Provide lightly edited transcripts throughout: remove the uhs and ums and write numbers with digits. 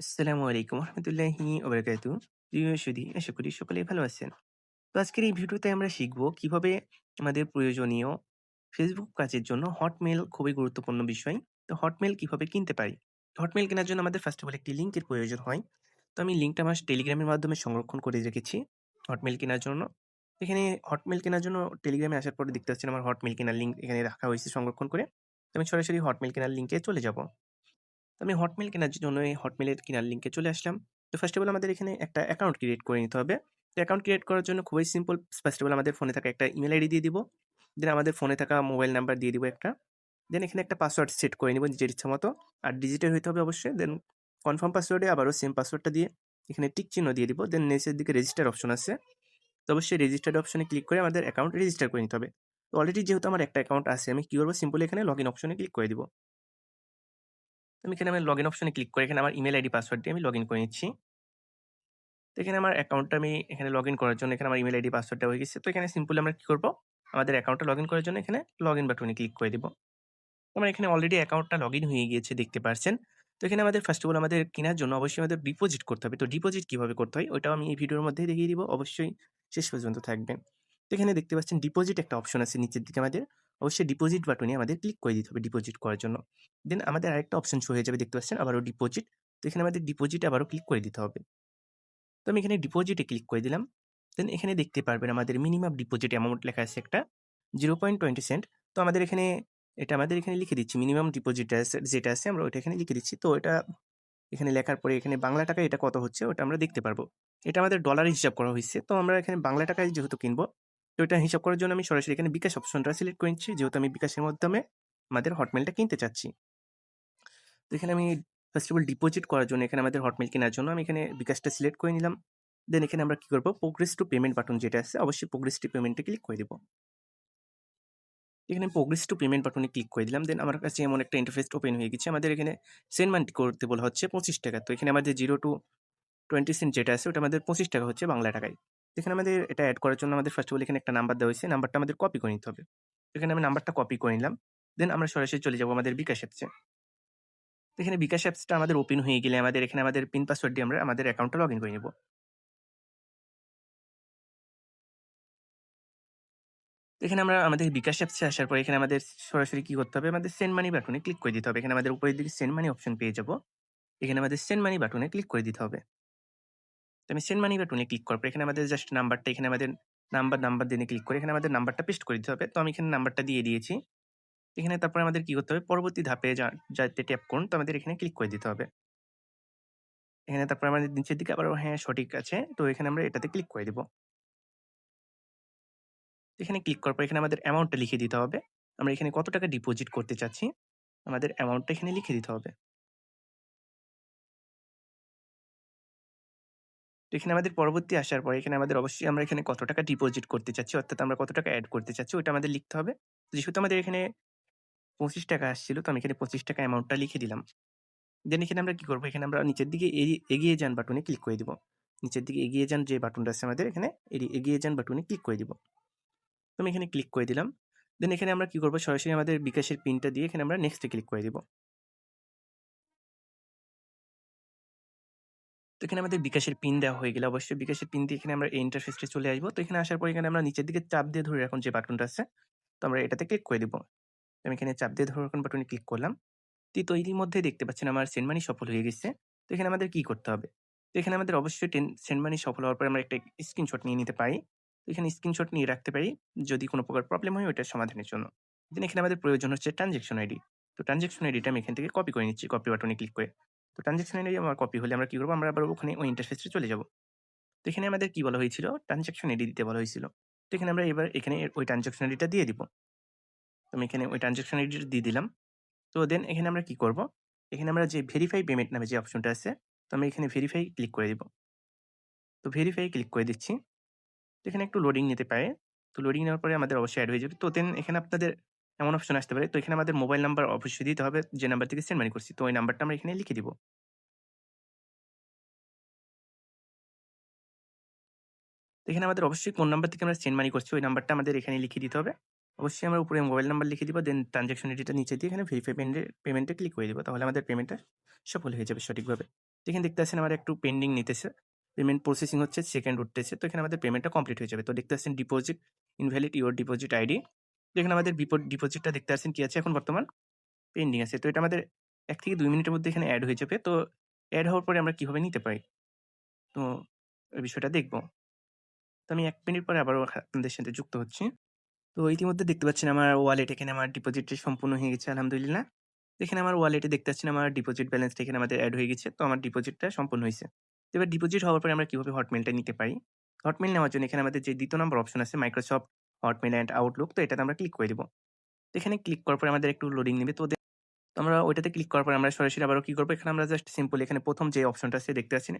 আসসালামু আলাইকুম রহমতুল্লাহি ওবারাকাতু। প্রিয় সুধী, আশা করি সকলেই ভালো আছেন। তো আজকের এই ভিডিওতে আমরা শিখব কিভাবে আমাদের প্রয়োজনীয় ফেসবুক কাজের জন্য হটমেইল খুবই গুরুত্বপূর্ণ বিষয়। তো হটমেইল কিভাবে কিনতে পারি? হটমেইল কেনার জন্য আমাদের ফার্স্ট অফ অল একটি লিংকের প্রয়োজন হয়। তো আমি লিংকটা আমার টেলিগ্রামের মাধ্যমে সংরক্ষণ করে রেখেছি হটমেইল কেনার জন্য। এখানে হটমেইল কেনার জন্য টেলিগ্রামে আসার পরে দেখতে পাচ্ছেন আমার হটমেইল কেনার লিঙ্ক এখানে রাখা হয়েছে সংরক্ষণ করে। তো আমি সরাসরি হটমেইল কেনার লিঙ্কে চলে যাব। তো আমি হটমেইল কেনার জন্য এই হটমেইলের কেনার লিঙ্কে চলে আসলাম। তো ফার্স্ট অফ অল আমাদের এখানে একটা অ্যাকাউন্ট ক্রিয়েট করে নিতে হবে। তো অ্যাকাউন্ট ক্রিয়েট করার জন্য খুবই সিম্পল। ফার্স্ট অফ অল আমাদের ফোনে থাকা একটা ইমেইল আইডি দিয়ে দিব। দেন আমাদের ফোনে থাকা মোবাইল নাম্বার দিয়ে দিব একটা। দেন এখানে একটা পাসওয়ার্ড সেট করে নিব নিজের ইচ্ছামতো। আর ডিজিটাল হইতে হবে অবশ্যই। দেন কনফার্ম পাসওয়ার্ডে আবারও সেম পাসওয়ার্ডটা দিয়ে এখানে টিক চিহ্ন দিয়ে দিব। দেন নিচের দিকে রেজিস্টার অপশন আছে। তো অবশ্যই রেজিস্টার্ড অপশনে ক্লিক করে আমাদের অ্যাকাউন্ট রেজিস্টার করে নিতে হবে। তো অলরেডি যেহেতু আমার একটা অ্যাকাউন্ট আছে, আমি কি করব, সিম্পলি এখানে লগইন অপশনে ক্লিক করে দিব। তো আমি এখানে আমার লগইন অপশনে ক্লিক করে এখানে আমার ইমেইল আইডি পাসওয়ার্ড দিয়ে আমি লগইন করে নিচ্ছি। তো এখানে আমার অ্যাকাউন্টটা আমি এখানে লগইন করার জন্য এখানে আমার ইমেইল আইডি পাসওয়ার্ডটা হয়ে গেছে। তো এখানে সিম্পলি আমরা কি করব? আমাদের অ্যাকাউন্টটা লগইন করার জন্য এখানে লগইন বাটনে ক্লিক করে দিব। আমার এখানে অলরেডি অ্যাকাউন্টটা লগইন হয়ে গিয়েছে দেখতে পারছেন। তো এখানে আমাদের ফার্স্ট অফ অল আমাদের কেনার জন্য অবশ্যই আমাদের ডিপোজিট করতে হবে। তো ডিপোজিট কিভাবে করতে হয় ওইটাও আমি এই ভিডিওর মধ্যেই দেখিয়ে দিব। অবশ্যই শেষ পর্যন্ত থাকবেন। তো এখানে দেখতে পাচ্ছেন ডিপোজিট একটা অপশন আছে নিচের দিকে আমাদের। অবশ্যই ডিপোজিট বাটনে আমাদের ক্লিক করে দিতে হবে ডিপোজিট করার জন্য। দেন আমাদের আরেকটা অপশন শো হয়ে যাবে দেখতে পাচ্ছেন আবারও ডিপোজিট। তো এখানে আমাদের ডিপোজিটে আবারও ক্লিক করে দিতে হবে। তো আমি এখানে ডিপোজিটে ক্লিক করে দিলাম। দেন এখানে দেখতে পারবেন আমাদের মিনিমাম ডিপোজিট অ্যামাউন্ট লেখা আছে একটা 0.20 সেন্ট। তো আমাদের এখানে এটা আমাদের এখানে লিখে দিচ্ছি মিনিমাম ডিপোজিট যেটা আছে আমরা ওইটা এখানে লিখে দিচ্ছি। তো এটা এখানে লেখার পরে এখানে বাংলা টাকায় এটা কত হচ্ছে ওটা আমরা দেখতে পারবো। এটা আমাদের ডলারে হিসাব করা হইছে। তো আমরা এখানে বাংলা টাকায় যেহেতু কিনবো, তো এটা হিসাব করার জন্য আমি সরাসরি এখানে বিকাশ অপশনটা সিলেক্ট করে নিচ্ছি। যেহেতু আমি বিকাশের মাধ্যমে আমাদের হটমেইলটা কিনতে চাচ্ছি। তো এখানে আমি ফার্স্ট অফ অল ডিপোজিট করার জন্য এখানে আমাদের হটমেইল কেনার জন্য আমি এখানে বিকাশটা সিলেক্ট করে নিলাম। দেন এখানে আমরা কি করব? প্রোগ্রেস টু পেমেন্ট বাটন যেটা আছে অবশ্যই প্রোগ্রেস টু পেমেন্টে ক্লিক করে দিব। এখানে প্রোগ্রেস টু পেমেন্ট বাটনে ক্লিক করে দিলাম। দেন আমার কাছে এমন একটা ইন্টারফেস ওপেন হয়ে গেছে। আমাদের এখানে সেন্ড মানি করতে বলা হচ্ছে ৳25। তো এখানে আমাদের 0 টু 20 সেন্ট যেটা আছে ওটা আমাদের ৳25 হচ্ছে বাংলা টাকায়। তো এখানে আমাদের এটা এড করার জন্য আমাদের ফার্স্ট অফ অল এখানে একটা নাম্বার দেওয়া হয়েছে। নাম্বারটা আমাদের কপি করে নিতে হবে। এখানে আমি নাম্বারটা কপি করে নিলাম। দেন আমরা সরাসরি চলে যাব আমাদের বিকাশ অ্যাপসে। তো এখানে বিকাশ অ্যাপসটা আমাদের ওপেন হয়ে গেলে আমাদের এখানে আমাদের পিন পাসওয়ার্ড দিয়ে আমরা আমাদের অ্যাকাউন্টটা লগইন করে নেব। তো এখানে আমরা আমাদের বিকাশ অ্যাপসে আসার পর এখানে আমাদের সরাসরি কি করতে হবে? আমাদের সেন্ড মানি বাটনে ক্লিক করে দিতে হবে। এখানে আমাদের উপরের দিকে সেন্ড মানি অপশন পেয়ে যাব। এখানে আমাদের সেন্ড মানি বাটনে ক্লিক করে দিতে হবে। তো আমি সেন্ড মানি বাটনে ক্লিক করার পর এখানে আমাদের জাস্ট নাম্বারটা এখানে আমাদের নাম্বার দিয়ে ক্লিক করে এখানে আমাদের নাম্বারটা পেস্ট করে দিতে হবে। তো আমি এখানে নাম্বারটা দিয়ে দিয়েছি। এখানে তারপরে আমাদের কি করতে হবে? পরবর্তী ধাপে যাতে ট্যাপ করুন তো আমাদের এখানে ক্লিক করে দিতে হবে। এখানে তারপরে আমাদের নিচের দিকে আবারও হ্যাঁ, সঠিক আছে। তো এখানে আমরা এটাতে ক্লিক করে দিব। এখানে ক্লিক করার পর এখানে আমাদের অ্যামাউন্টটা লিখে দিতে হবে। আমরা এখানে কত টাকা ডিপোজিট করতে চাচ্ছি, আমাদের অ্যামাউন্টটা এখানে লিখে দিতে হবে। তো এখানে আমাদের পরবর্তী আসার পরে এখানে আমাদের অবশ্যই আমরা এখানে কত টাকা ডিপোজিট করতে চাচ্ছি, অর্থাৎ আমরা কত টাকা এড করতে চাচ্ছি ওইটা আমাদের লিখতে হবে। তো যেহেতু আমাদের এখানে ৳25 আসছিল তো আমি এখানে ৳25 অ্যামাউন্টটা লিখে দিলাম। দেন এখানে আমরা কি করব? এখানে আমরা নিচের দিকে এগিয়ে যান বাটনে ক্লিক করে দিব। নিচের দিকে এগিয়ে যান যে বাটনটা আছে আমাদের এখানে এগিয়ে যান বাটনে ক্লিক করে দিব। তো আমি এখানে ক্লিক করে দিলাম। দেন এখানে আমরা কি করব? সরাসরি আমাদের বিকাশের পিনটা দিয়ে এখানে আমরা নেক্সট এ ক্লিক করে দিব। তো এখানে আমাদের বিকাশের পিন দেওয়া হয়ে গেলে অবশ্যই বিকাশের পিন দিয়ে এখানে আমরা এই ইন্টারফেসটা চলে আসবো। তো এখানে আসার পর এখানে আমরা নিচের দিকে চাপ দিয়ে ধরে রাখুন যে বাটনটা আছে। তো আমরা এটাতে ক্লিক করে দিব। আমি এখানে চাপ দিয়ে ধরে রাখুন বাটনে ক্লিক করলাম। তো এরই মধ্যে দেখতে পাচ্ছেন আমার সেন্ড মানি সফল হয়ে গেছে। তো এখানে আমাদের কি করতে হবে? তো এখানে আমাদের অবশ্যই সেন্ড মানি সফল হওয়ার পরে আমরা একটা স্ক্রিনশট নিয়ে নিতে পারি। তো এখানে স্ক্রিনশট নিয়ে রাখতে পারি যদি কোনো প্রকার প্রবলেম হয় ওইটার সমাধানের জন্য। দেন এখানে আমাদের প্রয়োজন হচ্ছে ট্রান্সেকশন আইডি। তো ট্রান্সেকশন আইডিটা আমি এখান থেকে কপি করে নিচ্ছি। কপি বাটনে ক্লিক করে। তো ট্রান্সেকশন আইডি আমার কপি হলে আমরা কি করব? আমরা আবার ওখানে ওই ইন্টারফেসে চলে যাব। তো এখানে আমাদের কি বলা হয়েছিল? ট্রান্সেকশন আইডি দিতে বলা হয়েছিল। তো এখানে আমরা এবার এখানে ওই ট্রান্সেকশন আইডিটা দিয়ে দিব। তো আমি এখানে ওই ট্রান্সেকশন আইডিটা দিয়ে দিলাম। তো দেন এখানে আমরা কি করব? এখানে আমরা যে ভেরিফাই পেমেন্ট নামে যে অপশনটা আছে, তো আমি এখানে ভেরিফাই ক্লিক করে দিব। তো ভেরিফাই ক্লিক করে দিচ্ছি। তো এখানে একটু লোডিং নিতে পারে। তো লোডিং নেওয়ার পরে আমাদের অবশ্যই এড হয়ে যাবে। তো দেন এখানে আপনাদের এমন অপশন আসতে পারে। তো এখানে আমাদের মোবাইল নাম্বার অবশ্যই দিতে হবে যে নাম্বার থেকে সেন্ড মানি করছি। তো ওই নাম্বারটা আমরা এখানে লিখে দিব। তো এখানে আমাদের অবশ্যই কোন নাম্বার থেকে আমরা সেন্ড মানি করছি ওই নাম্বারটা আমাদের এখানে লিখে দিতে হবে। অবশ্যই আমরা উপরে মোবাইল নাম্বার লিখে দিব। দেন ট্রান্সেকশন আইডিটা নিচে দিয়ে এখানে ভেরিফাই পেমেন্টে ক্লিক করে দিব। তাহলে আমাদের পেমেন্টটা সফল হয়ে যাবে সঠিকভাবে। তো এখানে দেখতে পাচ্ছেন আমার একটু পেন্ডিং নিতেছে। পেমেন্ট প্রসেসিং হচ্ছে, সেকেন্ড উঠতেছে। তো এখানে আমাদের পেমেন্টটা কমপ্লিট হয়ে যাবে। তো দেখতে পাচ্ছেন deposit invalid your deposit ID. তো এখানে আমাদের ডিপোজিটটা দেখতে পাচ্ছেন কি আছে এখন বর্তমান পেন্ডিং আছে। তো এটা আমাদের ১ থেকে ২ মিনিটের মধ্যে এখানে এড হয়ে যাবে। তো এড হওয়ার পরে আমরা কিভাবে নিতে পারি? তো এই বিষয়টা দেখব। তো আমি ১ মিনিট পরে আবারও আপনাদের সাথে যুক্ত হচ্ছি। তো ইতিমধ্যে দেখতে পাচ্ছেন আমার ওয়ালেট এখানে আমার ডিপোজিটটি সম্পূর্ণ হয়ে গেছে আলহামদুলিল্লাহ। এখানে আমার ওয়ালেটে দেখতে পাচ্ছেন আমার ডিপোজিট ব্যালেন্সটা এখানে আমাদের এড হয়ে গেছে। তো আমার ডিপোজিটটা সম্পূর্ণ হইছে। তো এবার ডিপোজিট হওয়ার পরে আমরা কিভাবে হটমেইলটা নিতে পারি? হটমেইল নেওয়ার জন্য এখানে আমাদের যে ২য় নম্বর অপশন আছে মাইক্রোসফট হটমেইল অ্যান্ড আউটলুক। তো এটাতে আমরা ক্লিক করে দিব। তো এখানে ক্লিক করার পরে আমাদের একটু লোডিং নিবে। তো আমরা ওইটাতে ক্লিক করার পরে আমরা সরাসরি আবারও কি করব? এখানে আমরা জাস্ট সিম্পলি এখানে ১ম যে অপশনটা আছে দেখতে পাচ্ছেন,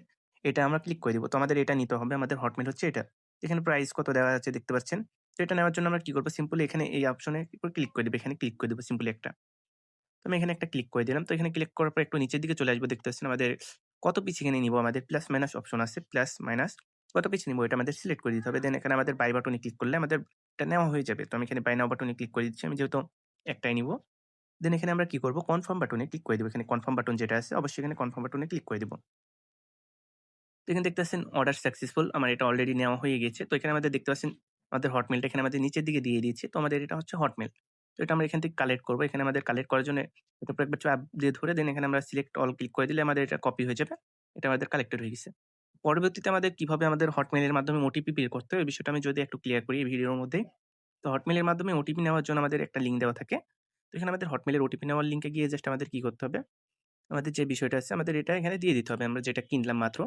এটা আমরা ক্লিক করে দিব। তো আমাদের এটা নিতে হবে। আমাদের হটমেইল হচ্ছে এটা। এখানে প্রাইস কত দেওয়া আছে দেখতে পাচ্ছেন। তো এটা নেওয়ার জন্য আমরা কি করব? সিম্পলি এখানে এই অপশনের উপর ক্লিক করে দিব। এখানে ক্লিক করে দিব সিম্পলি একটা। তো আমি এখানে একটা ক্লিক করে দিলাম। তো এখানে ক্লিক করার পর একটু নিচের দিকে চলে আসবো। দেখতে পাচ্ছেন আমাদের কত পিস এখানে নিবো আমাদের প্লাস মাইনাস অপশন আছে। প্লাস মাইনাস কত পিস নিবো এটা আমাদের সিলেক্ট করে দিতে হবে। দেন এখানে আমাদের বাই বাটনে ক্লিক করলে আমাদের এটা নেওয়া হয়ে যাবে। তো আমি এখানে বাই নাও বাটনে ক্লিক করে দিচ্ছি। আমি যেহেতু একটাই নিবো। দেন এখানে আমরা কি করব? কনফার্ম বাটনে ক্লিক করে দিব। এখানে কনফার্ম বাটন যেটা আছে অবশ্যই এখানে কনফার্ম বাটনে ক্লিক করে দিব। তো এখানে দেখতেছেন অর্ডার সাকসেসফুল আমার এটা অলরেডি নেওয়া হয়ে গেছে। তো এখানে আমাদের দেখতে পাচ্ছেন আমাদের হটমেইলটা এখানে আমাদের নিচের দিকে দিয়ে দিয়েছে। তো আমাদের এটা হচ্ছে হটমেইল। তো এটা আমরা এখান থেকে কালেক্ট করব। এখানে আমাদের কালেক্ট করার জন্য এটার উপর একবার চাপ দিয়ে ধরে দেন এখানে আমরা সিলেক্ট অল ক্লিক করে দিলে আমাদের এটা কপি হয়ে যাবে। এটা আমাদের কালেক্টেড হয়ে গেছে। পরবর্তীতে আমাদের কিভাবে আমাদের হটমেইলের মাধ্যমে ওটিপি বের করতে হয় এই বিষয়টা আমি যদি একটু ক্লিয়ার করি এই ভিডিওর মধ্যেই। তো হটমেইলের মাধ্যমে ওটিপি নেওয়ার জন্য আমাদের একটা লিঙ্ক দেওয়া থাকে। তো এখানে আমাদের হটমেইলের ওটিপি নেওয়ার লিঙ্কে গিয়ে জাস্ট আমাদের কি করতে হবে? আমাদের যে বিষয়টা আছে আমাদের এটা এখানে দিয়ে দিতে হবে। আমরা যেটা কিনলাম মাত্র।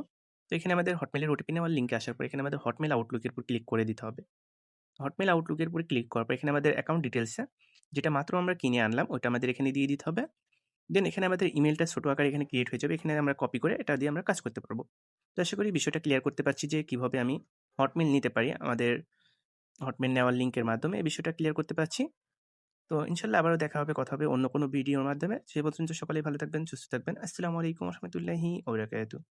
তো এখানে আমাদের হটমেইলের ওটিপি নেওয়ার লিঙ্কে আসার পর এখানে আমাদের হটমেইল আউটলুক এর উপর ক্লিক করে দিতে হবে। হটমেইল আউটলুক এর উপরে ক্লিক করার পর এখানে আমাদের অ্যাকাউন্ট ডিটেইলস এ যেটা মাত্র আমরা কিনে আনলাম ওটা আমাদের এখানে দিয়ে দিতে হবে। দেন এখানে আমাদের ইমেইলটা ছোট আকারে এখানে ক্রিয়েট হয়ে যাবে। এখানে আমরা কপি করে এটা দিয়ে আমরা কাজ করতে পারব। তো আশা করি বিষয়টা ক্লিয়ার করতে পারছি যে কিভাবে আমি হটমেইল নিতে পারি। আমাদের হটমেইল নেওয়ার লিঙ্কের মাধ্যমে এই বিষয়টা ক্লিয়ার করতে পারছি। তো ইনশাআল্লাহ আবারও দেখা হবে, কথা হবে অন্য কোনো ভিডিওর মাধ্যমে। সে পর্যন্ত সকলেই ভালো থাকবেন, সুস্থ থাকবেন। আসসালামু আলাইকুম ওয়া রাহমাতুল্লাহি ওয়া বারাকাতুহু।